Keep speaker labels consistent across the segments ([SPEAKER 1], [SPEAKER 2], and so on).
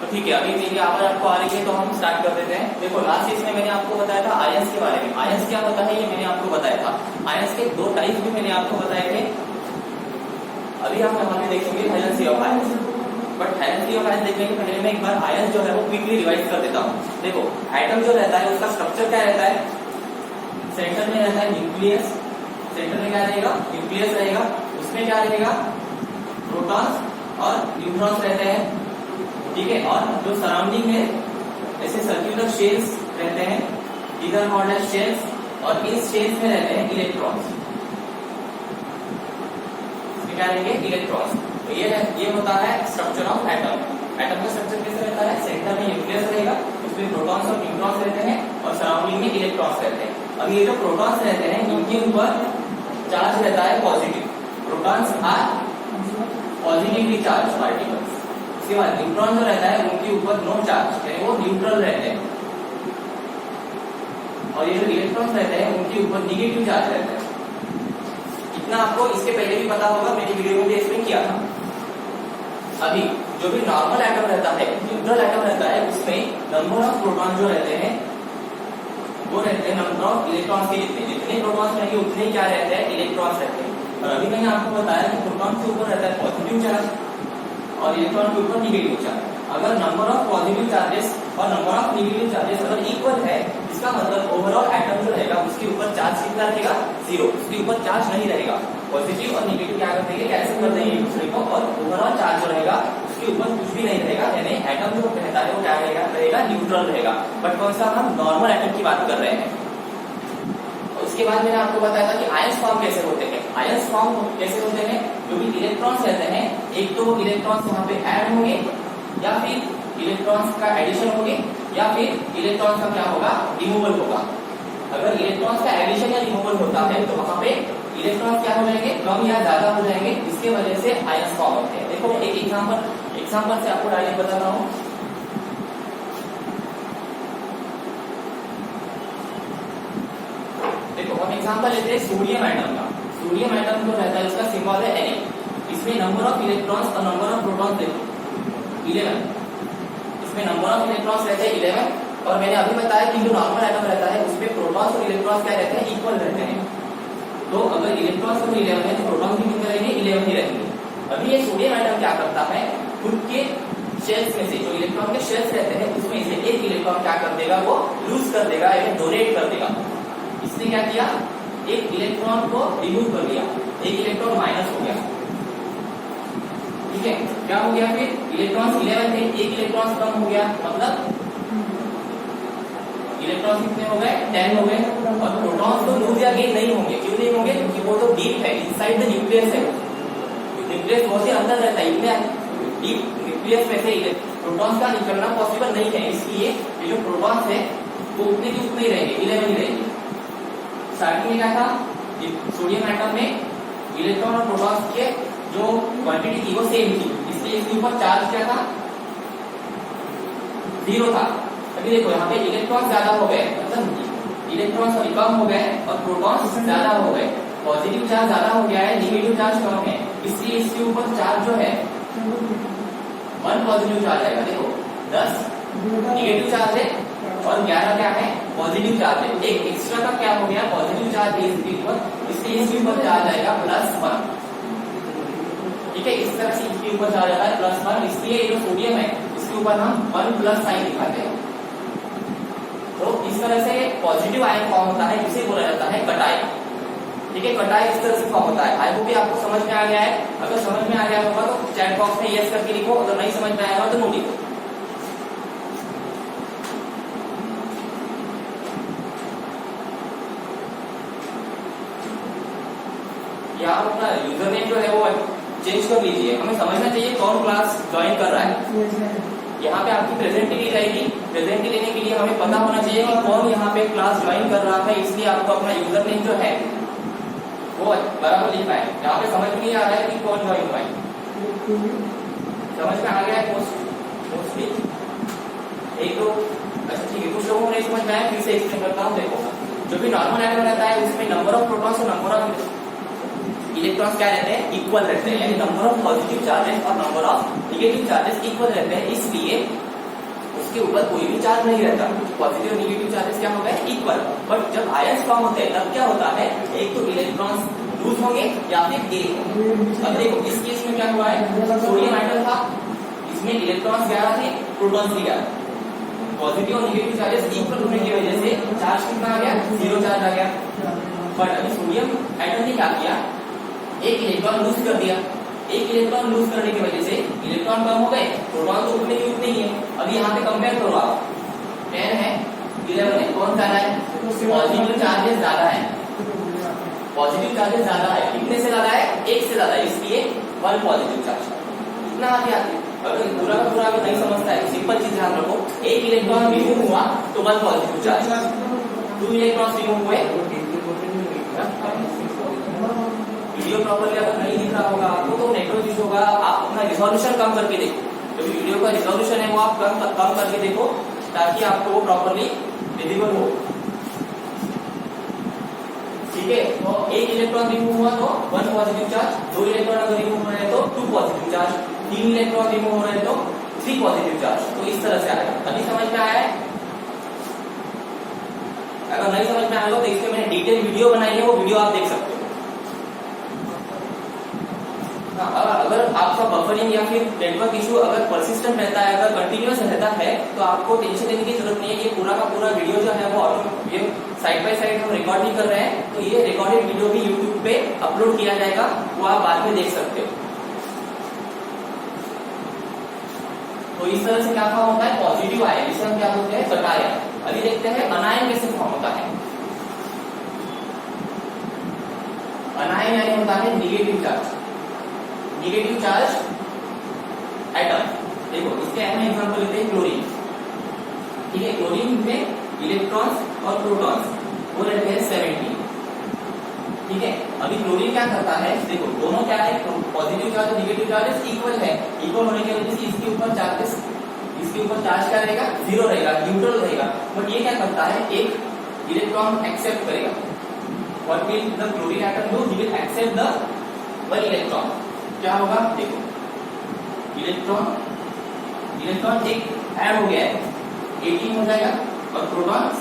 [SPEAKER 1] तो ठीक है, अभी मेरी आवाज आपको आ रही है तो हम स्टार्ट कर देते हैं। देखो लास्ट इसमें मैंने आपको बताया था आयंस के बारे में। आयंस क्या होता है ये मैंने आपको बताया था। आयंस के दो टाइप भी मैंने आपको बताए थे। अभी हम यहाँ पे देखेंगे valency of ions, but valency of ions देखने के पहले मैं एक बार आयंस जो है वो क्विकली रिवाइज कर देता हूँ। देखो एटम जो रहता है उसका स्ट्रक्चर क्या रहता है, सेंटर में रहता है न्यूक्लियस, सेंटर में क्या रहेगा, न्यूक्लियस रहेगा, उसमें क्या रहेगा, प्रोटॉन्स और न्यूट्रॉन्स रहते हैं, ठीक है। और जो सराउंडिंग में ऐसे सर्कुलर शेल्स रहते हैं, इधर कॉल्ड शेल्स, और इस शेल्स में रहते हैं इलेक्ट्रॉन्स, इसमें क्या रहेंगे, इलेक्ट्रॉन्स। तो ये होता है स्ट्रक्चर ऑफ एटम। एटम का स्ट्रक्चर कैसे रहता है, सेंटर में न्यूक्लियस रहेगा, उसमें प्रोटॉन्स और न्यूट्रॉन्स रहते हैं, और सराउंडिंग में इलेक्ट्रॉन्स रहते हैं। अब ये जो प्रोटॉन्स रहते हैं इनके ऊपर चार्ज रहता है positive, protons are positively charge particles. इसके बाद न्यूट्रॉन जो रहता है उनके ऊपर नो चार्ज, यानी वो न्यूट्रल रहते हैं, और ये जो इलेक्ट्रॉन्स रहते हैं उनके ऊपर निगेटिव चार्ज रहता है। इतना आपको इसके पहले भी पता होगा, मेरी वीडियो में भी एक्सप्लेन किया था। अभी जो भी नॉर्मल एटम रहता है, न्यूट्रल एटम रहता है, उसमें नंबर ऑफ प्रोटॉन जो रहते हैं वो रहते हैं नंबर ऑफ इलेक्ट्रॉन्स के जितने, जितने प्रोटॉन्स रहेंगे उतने क्या रहते हैं, इलेक्ट्रॉन्स रहते हैं। और अभी मैंने आपको बताया कि प्रोटॉन के ऊपर रहता है पॉजिटिव चार्ज और इलेक्ट्रॉन के ऊपर निगेटिव चार्ज। अगर नंबर ऑफ पॉजिटिव चार्जेस और नंबर ऑफ निगेटिव चार्जेस अगर इक्वल है, इसका मतलब ओवरऑल एटम जो रहेगा उसके ऊपर चार्ज कितना रहेगा, जीरो, उसके ऊपर चार्ज नहीं रहेगा। पॉजिटिव और निगेटिव क्या कर देंगे, कैंसिल कर देंगे एक दूसरे को, और ओवरऑल चार्ज जो रहेगा उसके ऊपर कुछ भी नहीं रहेगा, यानी एटम जो रहता है वो क्या रहेगा, न्यूट्रल रहेगा। बट कौन सा, हम नॉर्मल एटम की बात कर रहे हैं। उसके बाद मैंने आपको बताया था कि आयंस फॉर्म कैसे होते हैं। आयंस फॉर्म कैसे होते हैं, जो भी इलेक्ट्रॉन्स रहते हैं, एक तो इलेक्ट्रॉन्स यहाँ पे ऐड होंगे, या फिर इलेक्ट्रॉन्स का एडिशन होंगे, या फिर इलेक्ट्रॉन्स का क्या होगा, रिमूवल होगा। अगर इलेक्ट्रॉन्स का एडिशन या रिमूवल होता है तो वहां पे इलेक्ट्रॉन्स क्या हो जाएंगे, कम या ज्यादा हो जाएंगे, इसके वजह से आयंस फॉर्म होते हैं। देखो एक एग्जाम्पल से आपको डायरेक्ट बताता हूँ। देखो हम एग्जांपल लेते हैं सोडियम एटम का। सोडियम एटम जो रहता है उसका सिंबल है Na। इसमें नंबर ऑफ इलेक्ट्रॉन्स और नंबर ऑफ प्रोटॉन्स देखो 11, इसमें नंबर ऑफ इलेक्ट्रॉन्स रहते हैं 11। और मैंने अभी बताया कि जो नॉर्मल एटम रहता है उसमें प्रोटॉन्स और इलेक्ट्रॉन्स क्या रहते हैं, इक्वल रहते हैं। तो अगर इलेक्ट्रॉन्स अगर 11 है तो प्रोटॉन्स भी कितने रहेंगे, 11 ही रहेंगे। अभी ये सोडियम एटम क्या करता है, खुद के शेल्स में से जो इलेक्ट्रॉन के शेल्स रहते हैं उसमें से एक इलेक्ट्रॉन क्या कर देगा, वो लूज कर देगा या डोनेट कर देगा। इसने क्या किया, एक इलेक्ट्रॉन को रिमूव कर दिया, एक इलेक्ट्रॉन माइनस हो गया, ठीक है। क्या हो गया, फिर इलेक्ट्रॉन्स 11 थे, एक इलेक्ट्रॉन कम हो गया, मतलब इलेक्ट्रॉन कितने हो गए, 10 हो गए। और प्रोटॉन्स तो लूज या गेन नहीं होंगे, क्यों नहीं होंगे, क्योंकि वो तो डीप है, इनसाइड द न्यूक्लियस है, न्यूक्लियस बहुत ही अंदर रहता है, इतने डीप न्यूक्लियस में से प्रोटॉन्स का निकलना पॉसिबल नहीं है। इसलिए ये जो प्रोटॉन्स है वो उतने की उतने ही रहेंगे, 11 ही रहेंगे। स्टार्टिंग में क्या था, सोडियम एटम में इलेक्ट्रॉन और प्रोटॉन्स के जो क्वांटिटी थी वो सेम थी, इसलिए इसके ऊपर चार्ज क्या था, 0 था। अभी देखो यहाँ पे इलेक्ट्रॉन ज्यादा हो गए, मतलब इलेक्ट्रॉन कम हो गए और प्रोटॉन्स ज्यादा हो गए, पॉजिटिव चार्ज ज्यादा हो गया है, निगेटिव चार्ज कम है, इसलिए इसके ऊपर चार्ज जो है 1 पॉजिटिव चार्ज आएगा। देखो 10 निगेटिव चार्ज है और 11 क्या है, पॉजिटिव चार्ज है। एक एक्स्ट्रा का क्या हो गया, पॉजिटिव चार्ज इसके ऊपर, इसलिए इसके ऊपर चार्ज आएगा +1, ठीक है। इस तरह से इसके ऊपर चार्ज आता है +1, इसलिए ये जो सोडियम है इसके ऊपर हम 1+ साइन दिखाते हैं। तो इस तरह से पॉजिटिव आयन फॉर्म होता है, जिसे बोला जाता है कटायन, ठीक है। कटायन इस तरह से फॉर्म होता है। आई होप आपको समझ में आ गया है। अगर समझ में आ गया होगा तो चैट बॉक्स में यस करके लिखो, अगर नहीं समझ में आया होगा तो नो लिखो। आप अपना यूजर नेम जो है वो चेंज कर लीजिए। हमें समझना चाहिए कौन क्लास ज्वाइन कर रहा है। यहाँ पे आपकी प्रेजेंटी ली जाएगी, प्रेजेंटी लेने के लिए हमें पता होना चाहिए कि कौन यहाँ पे क्लास ज्वाइन कर रहा है, इसलिए आपको अपना यूजर नेम जो है वो बराबर लिखना है। यहाँ पे समझ में नहीं आ रहा है कि कौन ज्वाइन हुआ है, समझ में आ गया है मोस्टली एक दो, अच्छा ठीक है, कुछ लोगों को नहीं समझ में आया, फिर से एक्सप्लेन करता हूँ। देखो जो भी नॉर्मल एटम रहता है उसमें नंबर ऑफ प्रोटॉन्स और नंबर ऑफ इलेक्ट्रॉन्स क्या रहते हैं, इक्वल रहते हैं, यानी नंबर ऑफ पॉजिटिव चार्जेस और number of negative charges equal रहते हैं। इसलिए उसके ऊपर कोई भी चार्ज नहीं रहता, पॉजिटिव और नेगेटिव चार्जेस क्या हो गए इक्वल। बट जब आयंस फॉर्म होते हैं तब क्या होता है, एक तो इलेक्ट्रॉन्स लूज होंगे या फिर गेन होंगे। अब देखो इस केस में क्या हुआ है, सोडियम आइटम था, इसमें इलेक्ट्रॉन्स 11 थे, प्रोटॉन्स भी 11। पॉजिटिव और नेगेटिव चार्जेस इक्वल होने की वजह से चार्ज कितना आ गया, 0 चार्ज आ गया। बट अभी सोडियम आइटम ने क्या किया, एक इलेक्ट्रॉन लूज कर दिया। एक इलेक्ट्रॉन लूज करने की वजह से इलेक्ट्रॉन कम हो गए, प्रोटॉन तो उतने ही उतने ही है। अभी यहाँ पे कंपेयर करो आप, 10 है 11 है, कौन ज्यादा है, पॉजिटिव चार्जेस ज्यादा है। पॉजिटिव चार्जेस ज्यादा है, कितने से ज्यादा है, 1 से ज्यादा है, इसलिए 1 पॉजिटिव चार्ज। इतना आगे आगे अगर पूरा का पूरा अगर नहीं समझता है, सिंपल चीज ध्यान रखो, एक इलेक्ट्रॉन रिमूव हुआ तो 1 पॉजिटिव चार्ज, 2 इलेक्ट्रॉन रिमूव हुए। वीडियो प्रॉपर्ली अगर नहीं दिख रहा होगा आपको तो नेटवर्क इशू होगा, आप अपना रिजोल्यूशन कम करके देखो, जो वीडियो का रिजोल्यूशन है वो आप कम करके देखो ताकि आपको वो प्रॉपर्ली विजिबल हो। ठीक है, तो एक इलेक्ट्रॉन रिमूव हुआ तो 1 पॉजिटिव चार्ज, 2 इलेक्ट्रॉन अगर रिमूव हो रहे हैं तो 2 पॉजिटिव चार्ज, 3 इलेक्ट्रॉन रिमूव हो रहे हैं तो 3 पॉजिटिव चार्ज। तो इस तरह से आएगा। अभी समझ में आया है? अगर नहीं समझ में आया तो इसके मैंने डिटेल वीडियो बनाई है, वो वीडियो आप देख सकते हो। अगर आपका बफरिंग या फिर नेटवर्क इशू अगर परसिस्टेंट रहता है, अगर कंटिन्यूअस रहता है तो आपको टेंशन लेने की जरूरत नहीं है। ये पूरा का पूरा वीडियो जो है वो ये साइड बाय साइड हम रिकॉर्ड भी कर रहे हैं, तो ये रिकॉर्डेड वीडियो भी यूट्यूब पे अपलोड किया जाएगा, वो आप बाद में देख सकते हो। तो इस तरह से क्या फॉर्म होता है, पॉजिटिव आयन, जिसे हम क्या बोलते हैं, कटायन। अभी देखते हैं अनायन कैसे फॉर्म होता है। अनायन यानी होता है negative charge, negative charge atom. देखो इसके हम एग्जांपल लेते हैं क्लोरीन। ठीक है, क्लोरीन में इलेक्ट्रॉन्स और प्रोटॉन्स वो रहते हैं 17। ठीक है, अभी क्लोरीन क्या करता है, देखो दोनों क्या है, पॉजिटिव चार्ज और निगेटिव चार्जेस इक्वल है। इक्वल होने की वजह से इसके ऊपर चार्जेस, इसके ऊपर चार्ज क्या रहेगा, 0 रहेगा, न्यूट्रल रहेगा। बट ये क्या करता है, एक इलेक्ट्रॉन एक्सेप्ट करेगा। What will the chlorine atom do, he will accept the 1 electron. क्या होगा, देखो इलेक्ट्रॉन एक ऐड हो गया है, 18 हो जाएगा और प्रोटॉन्स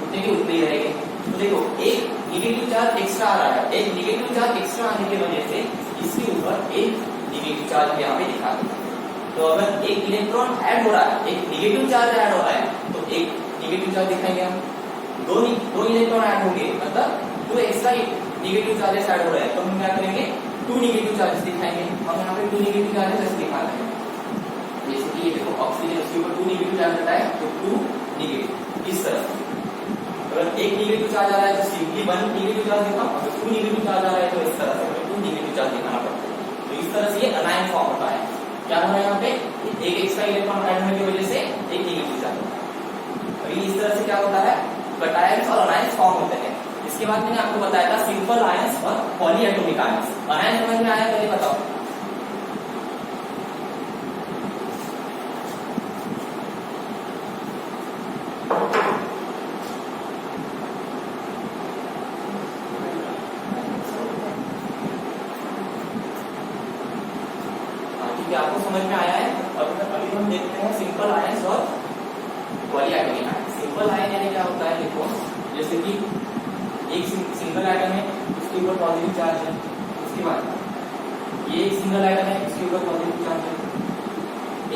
[SPEAKER 1] उतने के उतने ही रहेंगे। तो देखो एक नेगेटिव चार्ज एक्स्ट्रा आ रहा है, एक नेगेटिव चार्ज एक्स्ट्रा आने की वजह से इसके ऊपर एक नेगेटिव चार्ज यहाँ पे दिखा दो। तो अगर एक इलेक्ट्रॉन ऐड हो रहा है, एक नेगेटिव चार्ज ऐड हो रहा है तो एक नेगेटिव चार्ज दिखाएंगे हम। दो इलेक्ट्रॉन ऐड होंगे मतलब 2 एक्स्ट्रा नेगेटिव चार्जेस ऐड हो रहे हैं, तो हम क्या करेंगे, 2 नेगेटिव चार्जेस दिखाएंगे। हम यहाँ पे 2 नेगेटिव चार्जेस ऐसे दिखा रहे हैं, जैसे कि ये देखो ऑक्सीजन, उसके ऊपर 2 नेगेटिव चार्ज रहता है तो 2 नेगेटिव। इस तरह से अगर एक नेगेटिव चार्ज आ रहा है तो सिंपली 1 नेगेटिव चार्ज दिखाओ, अगर 2 नेगेटिव चार्ज आ रहा है तो इस तरह से 2 नेगेटिव चार्ज दिखाना पड़ता है। तो इस तरह से ये अनायन फॉर्म होता है। क्या हो रहा है, यहाँ पे एक एक्स्ट्रा इलेक्ट्रॉन ऐड होने की वजह से एक नेगेटिव चार्ज होता है। अभी इस तरह से क्या होता है, कटायंस और अनायंस फॉर्म होते हैं। इसके बाद मैंने आपको बताया था सिंपल आयंस और पॉलीएटॉमिक आयंस। अनायन समझ में आया, पहले बताओ। ठीक है, आपको समझ में आया है। अभी हम देखते हैं सिंपल आयंस और पॉलीएटॉमिक आयंस। सिंपल आयन यानी क्या होता है, देखो जैसे कि एक सिंगल आइटम है, उसके ऊपर पॉजिटिव चार्ज है। उसके बाद ये एक सिंगल आइटम है, उसके ऊपर पॉजिटिव चार्ज है।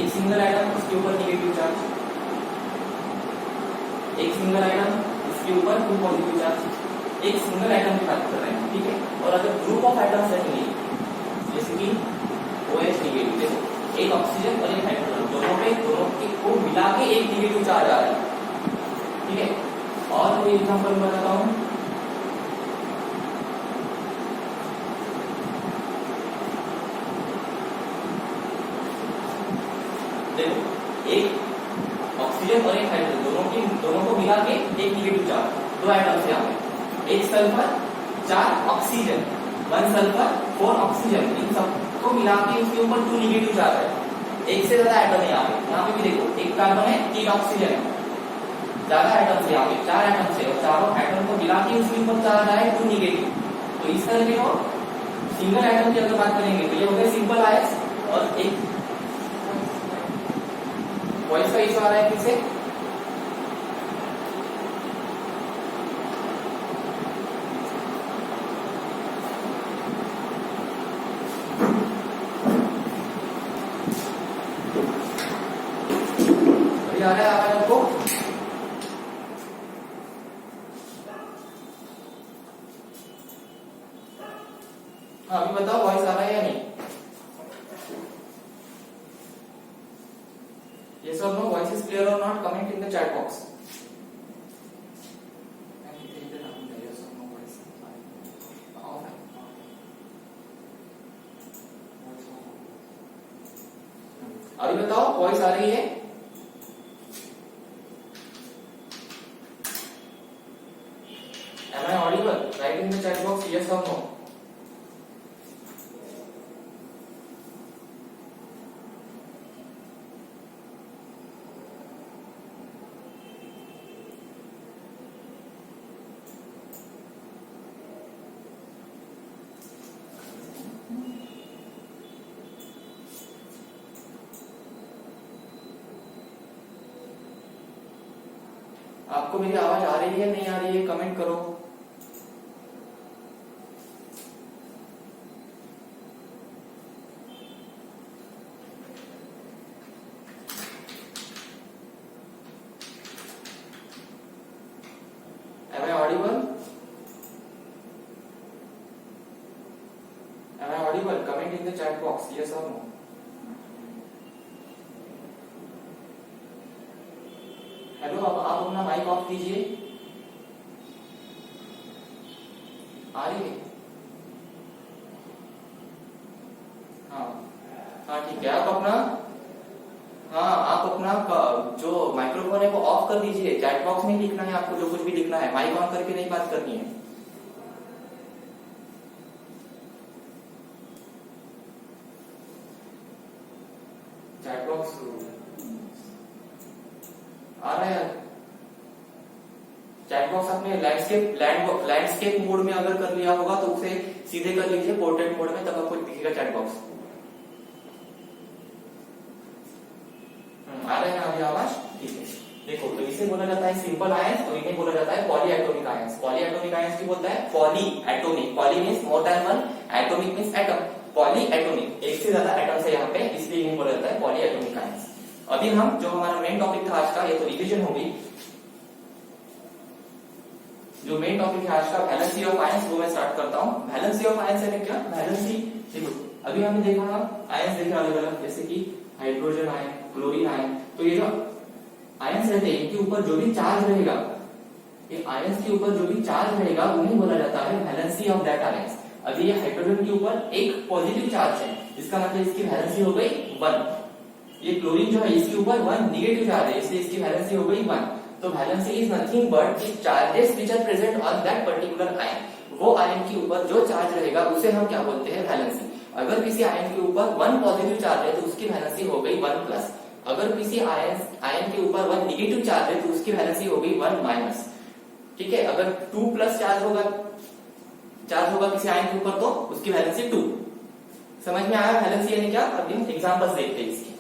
[SPEAKER 1] एक सिंगल आइटम, उसके ऊपर नेगेटिव चार्ज। एक सिंगल आइटम, उसके ऊपर 2 पॉजिटिव चार्ज। एक सिंगल आइटम की बात कर रहे हैं, ठीक है। और अगर ग्रुप ऑफ आइटम्स रहेंगे, जैसे कि OH नेगेटिव, देखो एक ऑक्सीजन और एक हाइड्रोजन, दोनों को मिला के एक नेगेटिव चार्ज आ रहा है, ठीक है। और कोई एग्जांपल बताता हूं, देखो एक ऑक्सीजन और एक हाइड्रोजन, दोनों को मिला के एक नेगेटिव चार्ज, 2 आइटम्स यहाँ पे, एक सल्फर 4 ऑक्सीजन, 1 सल्फर 4 ऑक्सीजन, इन सबको मिला के उसके ऊपर 2 नेगेटिव चार्ज है। एक से ज्यादा आइटम है यहाँ पे भी देखो, एक कार्बन है, 3 ऑक्सीजन है, ज्यादा आइटम्स यहाँ पे 4 आइटम्स है, और चारों आइटम को मिला के उसके ऊपर चार्ज आया 2 नेगेटिव। तो इस तरह के हो सिंगल आइटम की अगर बात करेंगे तो ये हो गए सिंपल आयंस, और एक वॉइस का इशू आ रहा है फिर से? अभी आ रहा है आवाज आपको? हाँ अभी बताओ वॉइस आ रहा है या नहीं? Yes or no? Voice is clear or not? Comment in the chat box. अभी बताओ वॉइस आ रही है? Am I audible? Write in the chat box yes or no. आपको मेरी आवाज आ रही है नहीं आ रही है? कमेंट करो। Am I audible? Am I audible? Comment in the chat box yes or no. Hello, अब आप अपना माइक ऑफ कीजिए। आ रही है? हाँ हाँ ठीक है। आप अपना जो माइक्रोफोन है वो ऑफ कर दीजिए। चैट बॉक्स में लिखना है आपको, जो कुछ भी लिखना है माइक ऑन करके नहीं बात करनी है। चैट बॉक्स आ रहा है? चैट बॉक्स आपने लैंडस्केप मोड में अगर कर लिया होगा तो उसे सीधे कर लीजिए पोर्ट्रेट मोड में, तब आपको दिखेगा चैट बॉक्स। आ रहा है ना अभी आवाज? ठीक है। देखो, तो इसे बोला जाता है सिंपल आयंस और इन्हें बोला जाता है पॉलीएटॉमिक आयंस। पॉलीएटॉमिक आयंस की बोलता है polyatomic. Poly means more than one, atomic means atom. Polyatomic, एक से ज्यादा एटम्स है यहाँ पे, इसलिए इन्हें बोला जाता है पॉलीएटॉमिक आयंस। अभी हम जो हमारा मेन टॉपिक था आज का, ये तो रिवीजन होगी। जो मेन टॉपिक है आज का वैलेंसी ऑफ आयंस, वो मैं स्टार्ट करता हूँ। वैलेंसी ऑफ आयंस है क्या? वैलेंसी देखो, अभी हमने देखा आयंस देखे अलग अलग, जैसे कि हाइड्रोजन आयन, क्लोरीन आयन। तो ये जो आयंस रहते हैं इनके ऊपर जो भी चार्ज रहेगा, ये आयंस के ऊपर जो भी चार्ज रहेगा उन्हें बोला जाता है वैलेंसी ऑफ दैट आयंस। अभी ये हाइड्रोजन के ऊपर एक पॉजिटिव चार्ज है, इसका मतलब इसकी वैलेंसी हो गई 1। ये क्लोरीन जो है इसके ऊपर 1 निगेटिव चार्ज है, इसलिए इसकी वैलेंसी हो गई 1। तो valency is nothing but the charges which are present on that particular ion. वो आयन के ऊपर जो चार्ज रहेगा उसे हम क्या बोलते हैं? वैलेंसी। अगर किसी आयन के ऊपर 1 पॉजिटिव चार्ज है तो उसकी वैलेंसी हो गई 1 प्लस। अगर किसी आयन के ऊपर 1 निगेटिव चार्ज है तो उसकी वैलेंसी हो गई 1 माइनस। ठीक है। अगर 2 प्लस चार्ज होगा किसी आयन के ऊपर तो उसकी वैलेंसी 2। समझ में आया वैलेंसी यानी क्या? अब हम एग्जांपल्स देखते हैं इसकी।